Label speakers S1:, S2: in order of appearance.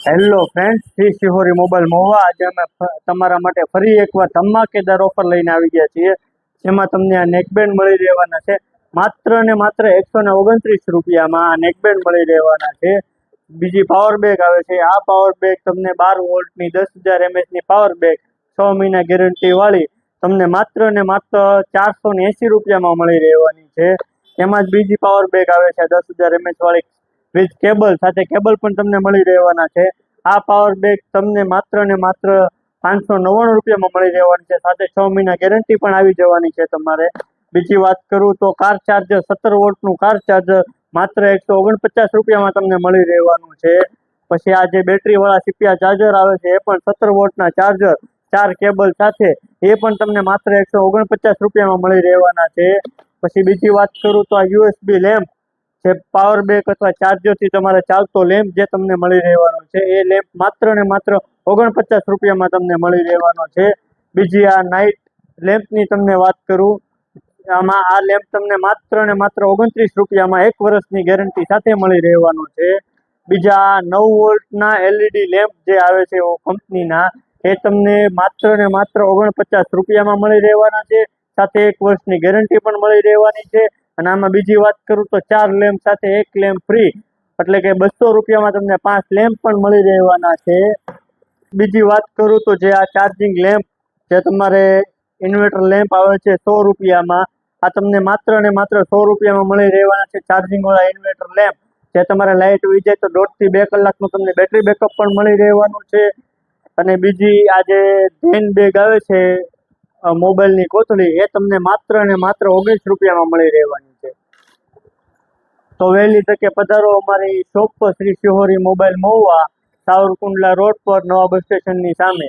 S1: Hello friends, Shri Shihori mobile Mahuva. આજે અમે તમારા માટે ફરી એકવાર ધમાકેદાર ઓફર લઈને આવી ગયા છીએ, જેમાં તમને આ નેકબેન્ડ મળી રહેવાના છે માત્ર ને માત્ર 129 રૂપિયામાં. આ નેકબેન્ડ મળી રહેવાના છે. બીજી પાવર બેગ આવે છે. આ પાવર બેગ તમને 12 વોલ્ટની 10,000 mAhની પાવર બેગ 6 મહિના ગેરંટી વાળી તમને માત્ર ને માત્ર 480 રૂપિયામાં મળી રહેવાની છે. એમાં જ બીજી પાવર બેગ આવે છે 10,000 mAh વાળી વિથ કેબલ સાથે. કેબલ પણ તમને મળી રહેવાના છે. આ પાવર બેગ તમને માત્ર ને માત્ર 599 રૂપિયામાં મળી રહેવાની છે, સાથે 6 મહિના ગેરંટી પણ આવી જવાની છે તમારે. બીજી વાત કરું તો કાર ચાર્જર 17 વોલ્ટનું કાર ચાર્જર માત્ર 149 રૂપિયામાં તમને મળી રહેવાનું છે. પછી આ જે બેટરી વાળા સીપિયા ચાર્જર આવે છે એ પણ 17 વોલ્ટના ચાર્જર 4 કેબલ સાથે એ પણ તમને માત્ર 149 રૂપિયામાં મળી રહેવાના છે. પછી બીજી વાત કરું તો આ USB લેમ્પ જે પાવર બેક અથવા ચાર્જરથી તમારે ચાલતો લેમ્પ જે તમને મળી રહેવાનો છે, એ લેમ્પ માત્ર ને માત્ર 49 રૂપિયામાં તમને મળી રહેવાનો છે. બીજી આ નાઇટ લેમ્પની તમને વાત કરું, આમાં આ લેમ્પ તમને માત્ર ને માત્ર 29 રૂપિયામાં 1 વર્ષની ગેરંટી સાથે મળી રહેવાનો છે. બીજા 9 વોલ્ટના LED લેમ્પ જે આવે છે કંપનીના, એ તમને માત્ર ને માત્ર 49 રૂપિયામાં મળી રહેવાના છે, સાથે 1 વર્ષની ગેરંટી પણ મળી રહેવાની છે. અને આમાં બીજી વાત કરું તો 4 લેમ્પ સાથે 1 લેમ્પ ફ્રી, એટલે કે 200 રૂપિયામાં તમને 5 લેમ્પ પણ મળી રહેવાના છે. બીજી વાત કરું તો જે આ ચાર્જિંગ લેમ્પ જે તમારે ઇન્વર્ટર લેમ્પ આવે છે 100 રૂપિયામાં, આ તમને માત્ર ને માત્ર 100 રૂપિયામાં મળી રહેવાના છે. ચાર્જિંગ વાળા ઇન્વર્ટર લેમ્પ જે તમારે લાઇટ ઉઈ જાય તો 1.5 થી 2 કલાકનું તમને બેટરી બેકઅપ પણ મળી રહેવાનું છે. અને બીજી આ જે ધેન બેગ આવે છે મોબાઈલની કોથળી, એ તમને માત્ર ને માત્ર 19 રૂપિયામાં મળી રહેવાની છે. તો વહેલી તકે પધારો અમારી શોપ પર, શ્રી શિહોરી મોબાઈલ મહુવા, સાવરકુંડલા રોડ પર, નવા બસ સ્ટેશનની સામે.